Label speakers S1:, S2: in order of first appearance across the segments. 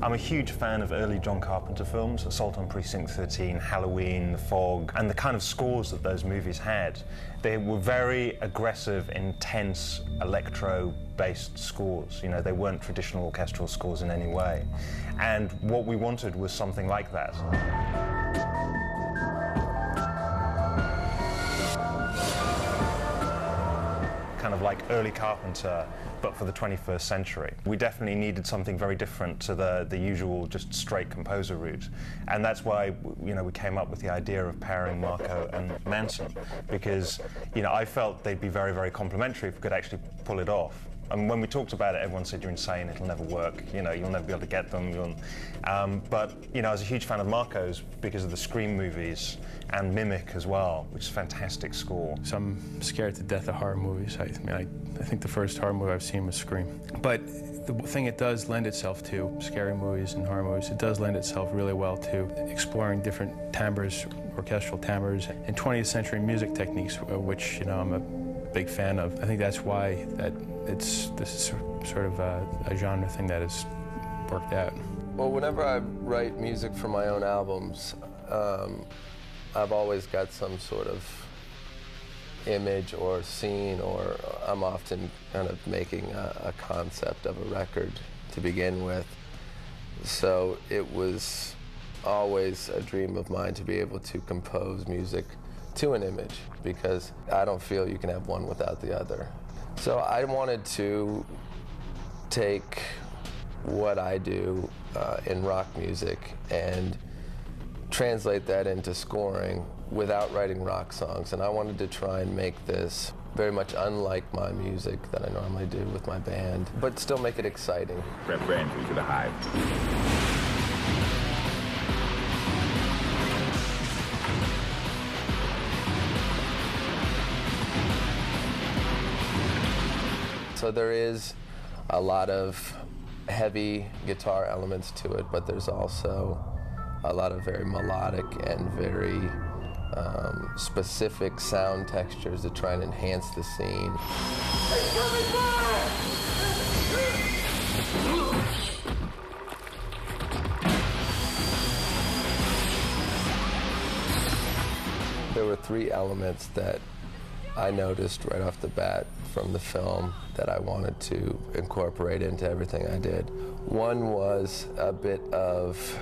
S1: I'm a huge fan of early John Carpenter films, Assault on Precinct 13, Halloween, The Fog, and the kind of scores that those movies had. They were very aggressive, intense, electro-based scores. You know, they weren't traditional orchestral scores in any way. And what we wanted was something like that. Kind of like early Carpenter, but for the 21st century. We definitely needed something very different to the usual just straight composer route. And that's why, you know, we came up with the idea of pairing Marco and Manson, because, you know, I felt they'd be very, very complementary if we could actually pull it off. And when we talked about it, everyone said, you're insane, it'll never work, you know, you'll never be able to get them. But, you know, I was a huge fan of Marco's because of the Scream movies and Mimic as well, which is a fantastic score.
S2: So I'm scared to death of horror movies. I think the first horror movie I've seen was Scream. But the thing it does lend itself to, scary movies and horror movies, it does lend itself really well to exploring different timbres, orchestral timbres, and 20th century music techniques, which, you know, I'm a big fan of. I think that's why this is sort of a genre thing that has worked out.
S3: Well, whenever I write music for my own albums, I've always got some sort of image or scene, or I'm often kind of making a concept of a record to begin with. So it was always a dream of mine to be able to compose music to an image, because I don't feel you can have one without the other. So I wanted to take what I do in rock music and translate that into scoring without writing rock songs. And I wanted to try and make this very much unlike my music that I normally do with my band, but still make it exciting.
S4: Brett Brandry to the Hive.
S3: So there is a lot of heavy guitar elements to it, but there's also a lot of very melodic and very specific sound textures that try and enhance the scene. There were three elements that I noticed right off the bat from the film that I wanted to incorporate into everything I did. One was a bit of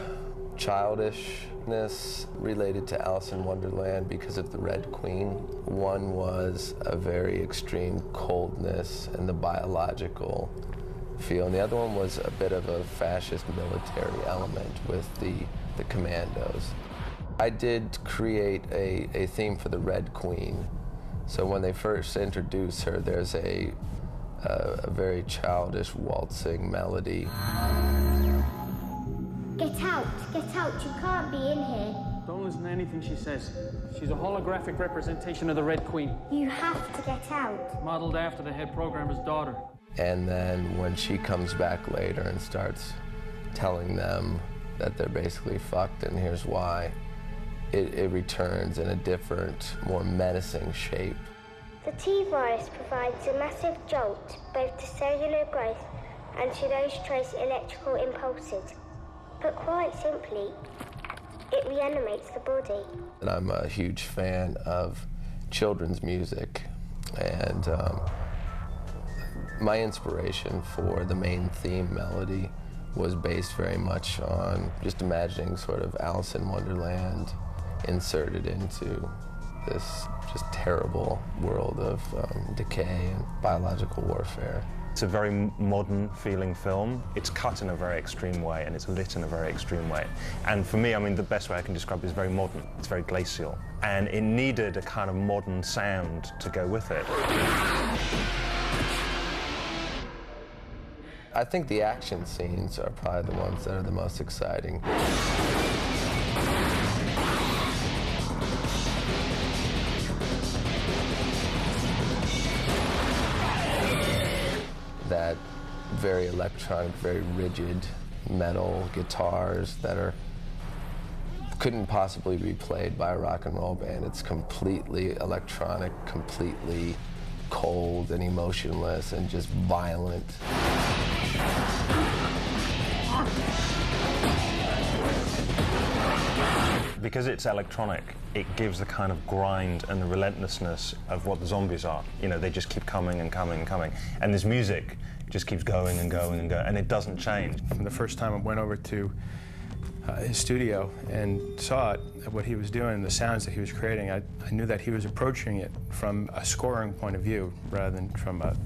S3: childishness related to Alice in Wonderland because of the Red Queen. One was a very extreme coldness and the biological feel. And the other one was a bit of a fascist military element with the commandos. I did create a theme for the Red Queen. So when they first introduce her, there's a very childish waltzing melody.
S5: Get out, you can't be in here.
S6: Don't listen to anything she says. She's a holographic representation of the Red Queen.
S5: You have to get out.
S6: Modeled after the head programmer's daughter.
S3: And then when she comes back later and starts telling them that they're basically fucked and here's why, it returns in a different, more menacing shape.
S5: The T-virus provides a massive jolt both to cellular growth and to those trace electrical impulses. But quite simply, it reanimates the body.
S3: And I'm a huge fan of children's music, and my inspiration for the main theme melody was based very much on just imagining sort of Alice in Wonderland inserted into this just terrible world of decay and biological warfare.
S1: It's a very modern feeling film. It's cut in a very extreme way and it's lit in a very extreme way. And for me, I mean, the best way I can describe it is very modern. It's very glacial. And it needed a kind of modern sound to go with it.
S3: I think the action scenes are probably the ones that are the most exciting. That very electronic, very rigid metal guitars that couldn't possibly be played by a rock and roll band. It's completely electronic, completely cold and emotionless and just violent.
S1: Because it's electronic, it gives the kind of grind and the relentlessness of what the zombies are. You know, they just keep coming and coming and coming. And this music just keeps going and going and going, and it doesn't change.
S2: From the first time I went over to his studio and saw it, what he was doing, the sounds that he was creating, I knew that he was approaching it from a scoring point of view rather than from a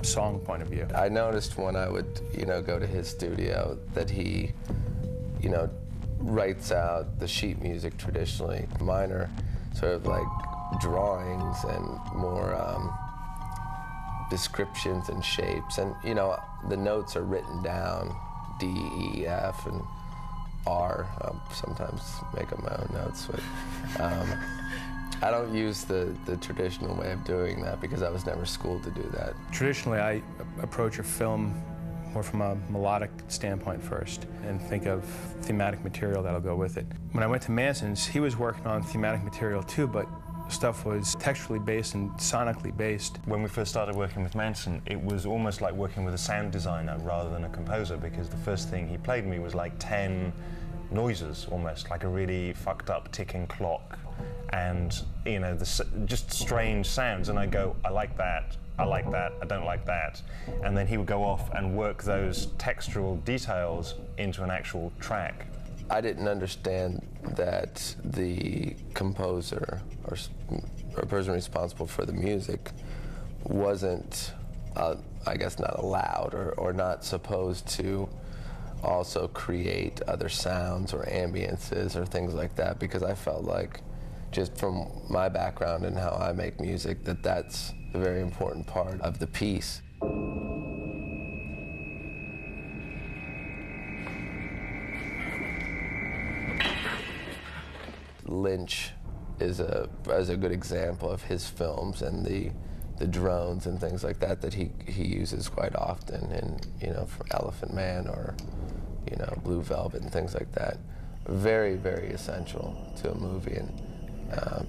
S2: song point of view.
S3: I noticed when I would, go to his studio that he, writes out the sheet music traditionally. Mine are sort of like drawings and more descriptions and shapes, and the notes are written down, D, E, F, and R. I'll sometimes make up my own notes, but I don't use the traditional way of doing that because I was never schooled to do that.
S2: Traditionally, I approach a film more from a melodic standpoint first and think of thematic material that'll go with it. When I went to Manson's, he was working on thematic material too, but stuff was texturally based and sonically based.
S1: When we first started working with Manson, it was almost like working with a sound designer rather than a composer, because the first thing he played me was like 10 noises, almost like a really fucked up ticking clock, and just strange sounds, and I go, I like that, I like that, I don't like that. And then he would go off and work those textural details into an actual track.
S3: I didn't understand that the composer or person responsible for the music wasn't, I guess, not allowed or not supposed to also create other sounds or ambiences or things like that, because I felt like, just from my background and how I make music, that's a very important part of the piece. Lynch is a good example of his films and the drones and things like that he uses quite often in from Elephant Man or Blue Velvet and things like that. Very, very essential to a movie and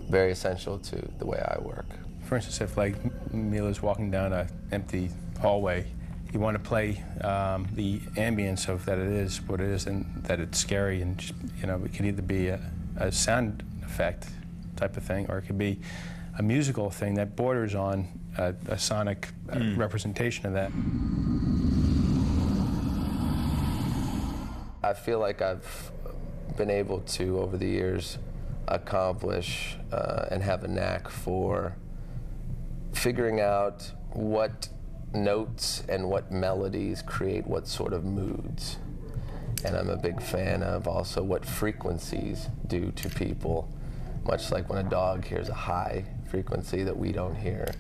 S3: very essential to the way I work.
S2: For instance, if like Mila's walking down an empty hallway, you want to play the ambience of that it is what it is and that it's scary, and it can either be a sound effect type of thing, or it could be a musical thing that borders on a sonic representation of that.
S3: I feel like I've been able to, over the years, accomplish and have a knack for figuring out what notes and what melodies create what sort of moods. And I'm a big fan of also what frequencies do to people, much like when a dog hears a high frequency that we don't hear.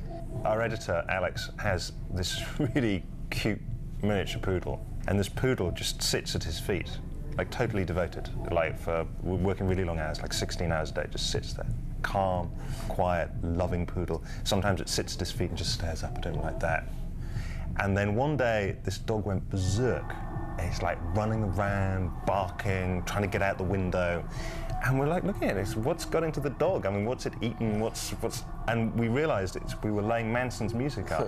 S1: Our editor, Alex, has this really cute miniature poodle, and this poodle just sits at his feet, like totally devoted, like for working really long hours, like 16 hours a day, just sits there. Calm, quiet, loving poodle. Sometimes it sits at his feet and just stares up at him like that. And then one day, this dog went berserk. He's like running around, barking, trying to get out the window. And we're like looking at this, what's got into the dog? I mean, what's it eaten? And we realized we were laying Manson's music up.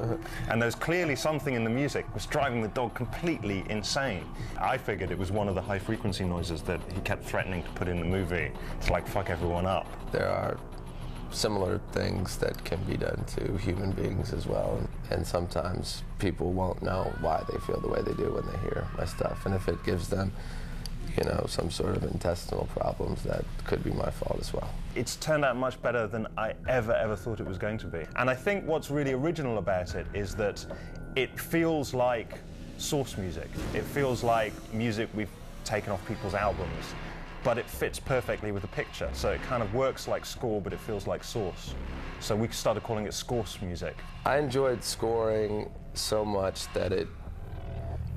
S1: And there's clearly something in the music was driving the dog completely insane. I figured it was one of the high frequency noises that he kept threatening to put in the movie to like fuck everyone up.
S3: There are similar things that can be done to human beings as well. And sometimes people won't know why they feel the way they do when they hear my stuff. And if it gives them some sort of intestinal problems, that could be my fault as well.
S1: It's turned out much better than I ever thought it was going to be. And I think what's really original about it is that it feels like source music. It feels like music we've taken off people's albums, but it fits perfectly with the picture. So it kind of works like score, but it feels like source. So we started calling it scorce music.
S3: I enjoyed scoring so much that it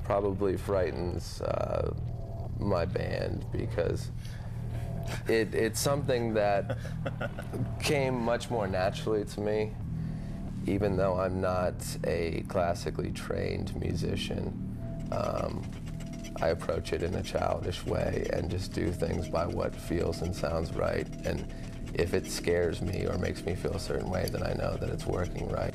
S3: probably frightens my band, because it's something that came much more naturally to me, even though I'm not a classically trained musician. I approach it in a childish way and just do things by what feels and sounds right. And if it scares me or makes me feel a certain way, then I know that it's working right.